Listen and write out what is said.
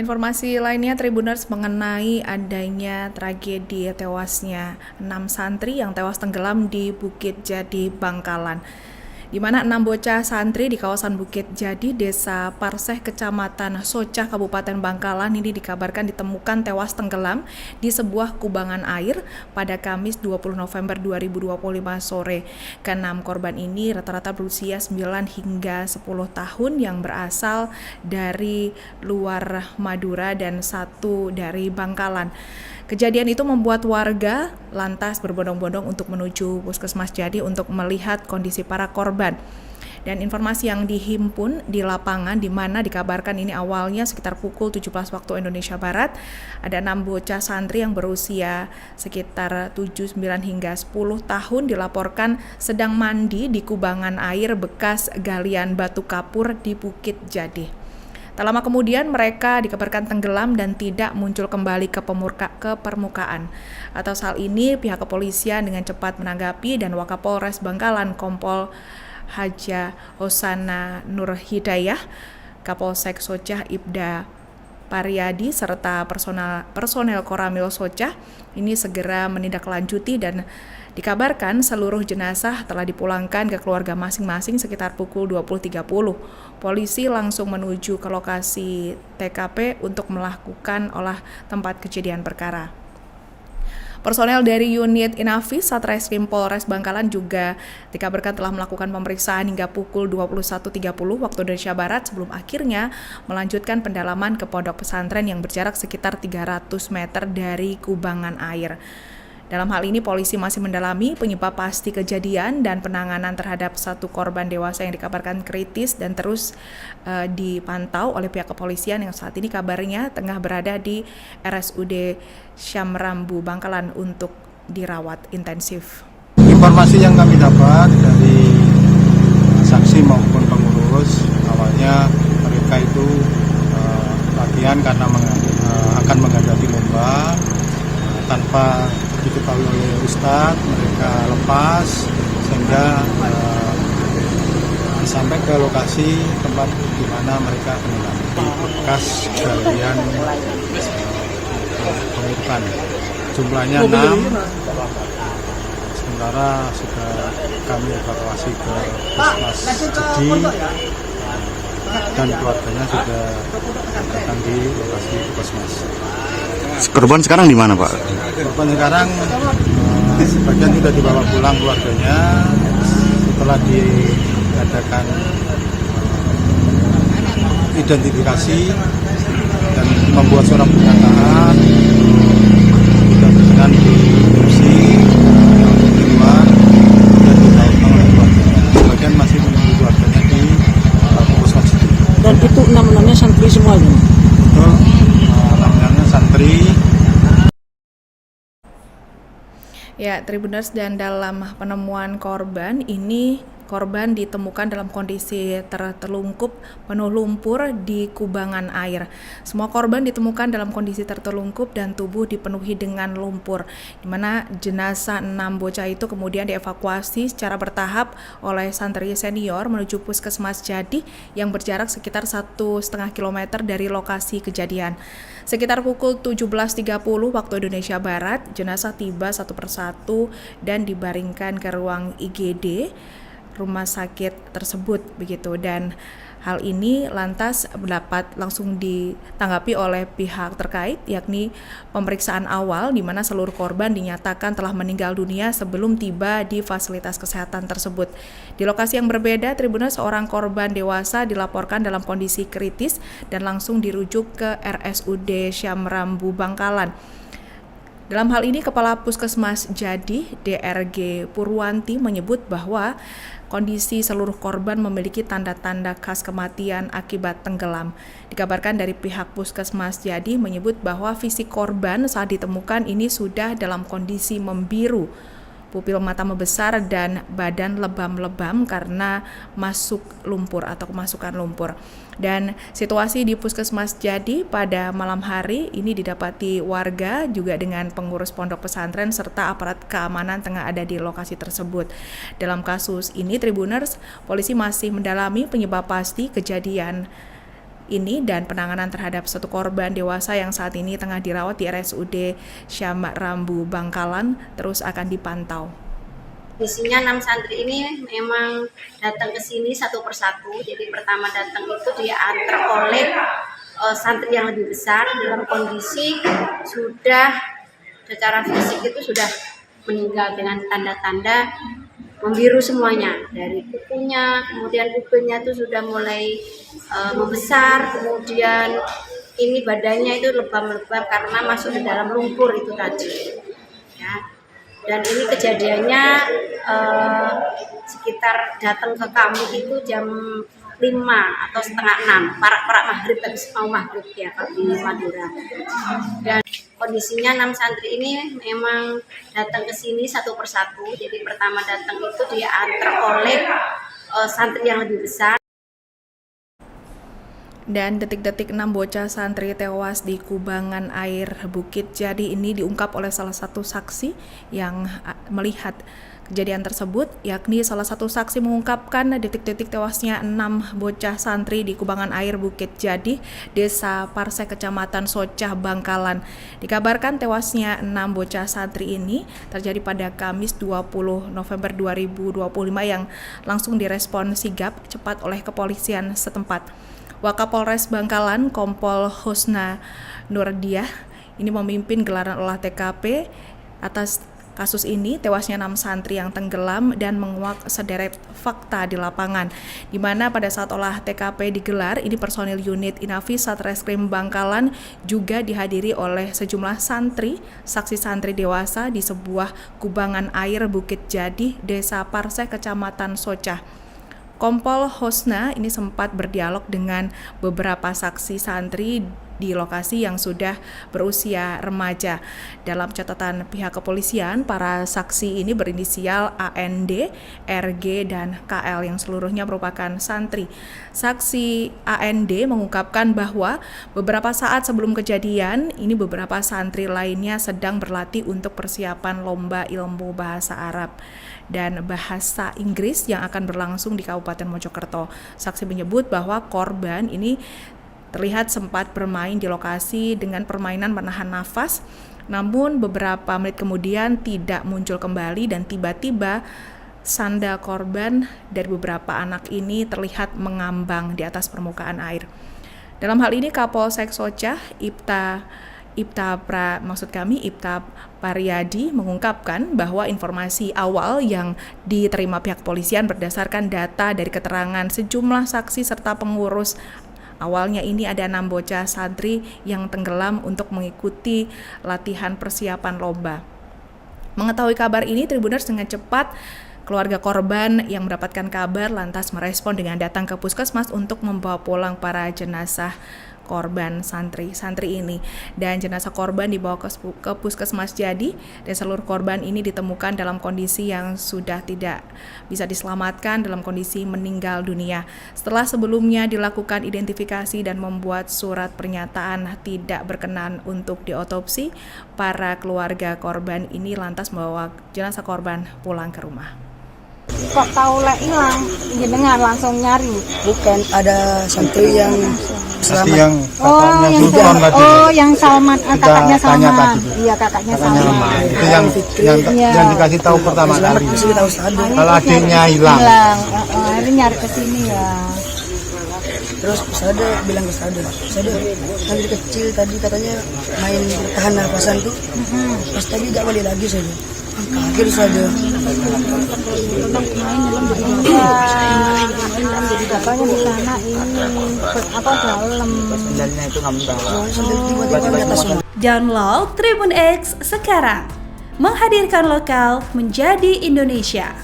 Informasi lainnya, Tribuners, mengenai adanya tragedi tewasnya 6 santri yang tewas tenggelam di Bukit Jadi, Bangkalan, di mana 6 bocah santri di kawasan Bukit Jadi, Desa Parseh, Kecamatan Socah, Kabupaten Bangkalan ini dikabarkan ditemukan tewas tenggelam di sebuah kubangan air pada Kamis 20 November 2025 sore. Keenam korban ini rata-rata berusia 9 hingga 10 tahun yang berasal dari luar Madura dan satu dari Bangkalan. Kejadian itu membuat warga lantas berbondong-bondong untuk menuju Puskesmas Jadi untuk melihat kondisi para korban. Dan informasi yang dihimpun di lapangan, di mana dikabarkan ini awalnya sekitar pukul 17 waktu Indonesia Barat, ada 6 bocah santri yang berusia sekitar 7, 9 hingga 10 tahun dilaporkan sedang mandi di kubangan air bekas galian batu kapur di Bukit Jadi. Tak lama kemudian mereka dikabarkan tenggelam dan tidak muncul kembali ke permukaan. Atas hal ini pihak kepolisian dengan cepat menanggapi dan Wakapolres Bangkalan Kompol Haja Hosana Nur Hidayah, Kapolsek Socah Ibda Pariyadi serta personel Koramil Socah ini segera menindaklanjuti dan dikabarkan seluruh jenazah telah dipulangkan ke keluarga masing-masing sekitar pukul 20.30. Polisi langsung menuju ke lokasi TKP untuk melakukan olah tempat kejadian perkara. Personel dari unit Inafis Satreskrim Polres Bangkalan juga dikabarkan telah melakukan pemeriksaan hingga pukul 21.30 waktu Indonesia Barat sebelum akhirnya melanjutkan pendalaman ke pondok pesantren yang berjarak sekitar 300 meter dari kubangan air. Dalam hal ini polisi masih mendalami penyebab pasti kejadian dan penanganan terhadap satu korban dewasa yang dikabarkan kritis dan terus dipantau oleh pihak kepolisian yang saat ini kabarnya tengah berada di RSUD Syamrambu Bangkalan untuk dirawat intensif. Informasi yang kami dapat dari saksi maupun pengurus, awalnya mereka itu latihan karena akan menghadapi lomba tanpa diketahui oleh Ustadz, mereka lepas sehingga sampai ke lokasi tempat di mana mereka tenggelam di bekas galian pengurukan. Jumlahnya 6, sementara sudah kami evakuasi ke Puskesmas Jadi dan keluarganya sudah datang di lokasi Puskesmas. Korban sekarang di mana, Pak? Korban sekarang sebagian sudah dibawa pulang keluarganya setelah diadakan identifikasi dan membuat surat pernyataan sudah dengan diotopsi di luar dan ditahu oleh keluarganya. Sebagian masih menunggu keluarganya di Puskesmas. Dan itu 6-6-nya santri semuanya? Betul, 6-6-nya santri. Ya, Tribuners, dan dalam penemuan korban ini, korban ditemukan dalam kondisi tertelungkup penuh lumpur di kubangan air. Semua korban ditemukan dalam kondisi tertelungkup dan tubuh dipenuhi dengan lumpur, di mana jenazah 6 bocah itu kemudian dievakuasi secara bertahap oleh santri senior menuju Puskesmas Jadi yang berjarak sekitar 1,5 km dari lokasi kejadian. Sekitar pukul 17.30 waktu Indonesia Barat, jenazah tiba satu persatu dan dibaringkan ke ruang IGD rumah sakit tersebut begitu, dan hal ini lantas dapat langsung ditanggapi oleh pihak terkait, yakni pemeriksaan awal di mana seluruh korban dinyatakan telah meninggal dunia sebelum tiba di fasilitas kesehatan tersebut. Di lokasi yang berbeda, Tribuners, seorang korban dewasa dilaporkan dalam kondisi kritis dan langsung dirujuk ke RSUD Syamrambu Bangkalan. Dalam hal ini, Kepala Puskesmas Jadi, DRG Purwanti, menyebut bahwa kondisi seluruh korban memiliki tanda-tanda khas kematian akibat tenggelam. Dikabarkan dari pihak Puskesmas Jadi menyebut bahwa fisik korban saat ditemukan ini sudah dalam kondisi membiru, pupil mata membesar dan badan lebam-lebam karena masuk lumpur atau kemasukan lumpur. Dan situasi di Puskesmas Jadi pada malam hari ini didapati warga juga dengan pengurus pondok pesantren serta aparat keamanan tengah ada di lokasi tersebut. Dalam kasus ini, Tribuners, polisi masih mendalami penyebab pasti kejadian ini dan penanganan terhadap satu korban dewasa yang saat ini tengah dirawat di RSUD Syama Rambu Bangkalan terus akan dipantau. Isinya 6 santri ini memang datang ke sini satu persatu. Jadi pertama datang itu diantar oleh santri yang lebih besar dalam kondisi sudah secara fisik itu sudah meninggal dengan tanda-tanda membiru semuanya, dari kukunya, kemudian kupingnya itu sudah mulai membesar, kemudian ini badannya itu lebam-lebam karena masuk di dalam lumpur itu tadi. Ya. Dan ini kejadiannya sekitar datang ke kami itu jam 5 atau setengah 6, parak-parak maghrib, habis mau maghrib ya kalau di Madura. Dan kondisinya 6 santri ini memang datang ke sini satu persatu. Jadi pertama datang itu diantar oleh santri yang lebih besar. Dan detik-detik 6 bocah santri tewas di kubangan air Bukit Jadi ini diungkap oleh salah satu saksi yang melihat kejadian tersebut, yakni salah satu saksi mengungkapkan detik-detik tewasnya 6 bocah santri di kubangan air Bukit Jadi, Desa Parsek, Kecamatan Socah, Bangkalan. Dikabarkan tewasnya 6 bocah santri ini terjadi pada Kamis 20 November 2025 yang langsung direspon sigap cepat oleh kepolisian setempat. Wakapolres Bangkalan, Kompol Husna Nurdiah, ini memimpin gelaran olah TKP atas kasus ini tewasnya 6 santri yang tenggelam dan menguak sederet fakta di lapangan, di mana pada saat olah TKP digelar, ini personil unit Inafis Satreskrim Bangkalan juga dihadiri oleh sejumlah santri, saksi santri dewasa di sebuah kubangan air Bukit Jadi, Desa Parsek, Kecamatan Socah. Kompol Hosna ini sempat berdialog dengan beberapa saksi santri di lokasi yang sudah berusia remaja. Dalam catatan pihak kepolisian, para saksi ini berinisial AND, RG, dan KL yang seluruhnya merupakan santri. Saksi AND mengungkapkan bahwa beberapa saat sebelum kejadian, ini beberapa santri lainnya sedang berlatih untuk persiapan lomba ilmu bahasa Arab dan bahasa Inggris yang akan berlangsung di Kabupaten Mojokerto. Saksi menyebut bahwa korban ini terlihat sempat bermain di lokasi dengan permainan menahan nafas, namun beberapa menit kemudian tidak muncul kembali dan tiba-tiba sandal korban dari beberapa anak ini terlihat mengambang di atas permukaan air. Dalam hal ini Kapolsek Socah, Ibta Pariyadi mengungkapkan bahwa informasi awal yang diterima pihak kepolisian berdasarkan data dari keterangan sejumlah saksi serta pengurus. Awalnya ini ada 6 bocah santri yang tenggelam untuk mengikuti latihan persiapan lomba. Mengetahui kabar ini, Tribuners dengan cepat keluarga korban yang mendapatkan kabar lantas merespon dengan datang ke puskesmas untuk membawa pulang para jenazah korban santri ini, dan jenazah korban dibawa ke puskesmas Jadi, dan seluruh korban ini ditemukan dalam kondisi yang sudah tidak bisa diselamatkan, dalam kondisi meninggal dunia. Setelah sebelumnya dilakukan identifikasi dan membuat surat pernyataan tidak berkenan untuk diotopsi, para keluarga korban ini lantas membawa jenazah korban pulang ke rumah. Kok tahu lek hilang, jenengan langsung nyari. Bukan, ada santri yang Pasti yang yang Sultan tadi. yang Salman, kakaknya tanya Salman. tadi. Iya, kakaknya Salman. Itu yang dikasih tahu pertama kali. Kalau adiknya hilang. Akhirnya nyari ke sini ya. Terus Sada bilang ke Sada nanti kecil tadi katanya main tahan nafasan tuh. Pas tadi gak balik lagi Sada. Kaget Sada. Jadi katanya di sana ini dalam. Jalannya itu ngambang. Sampai tiba-tiba di atas semua. Download Tribun X sekarang. Menghadirkan lokal menjadi Indonesia.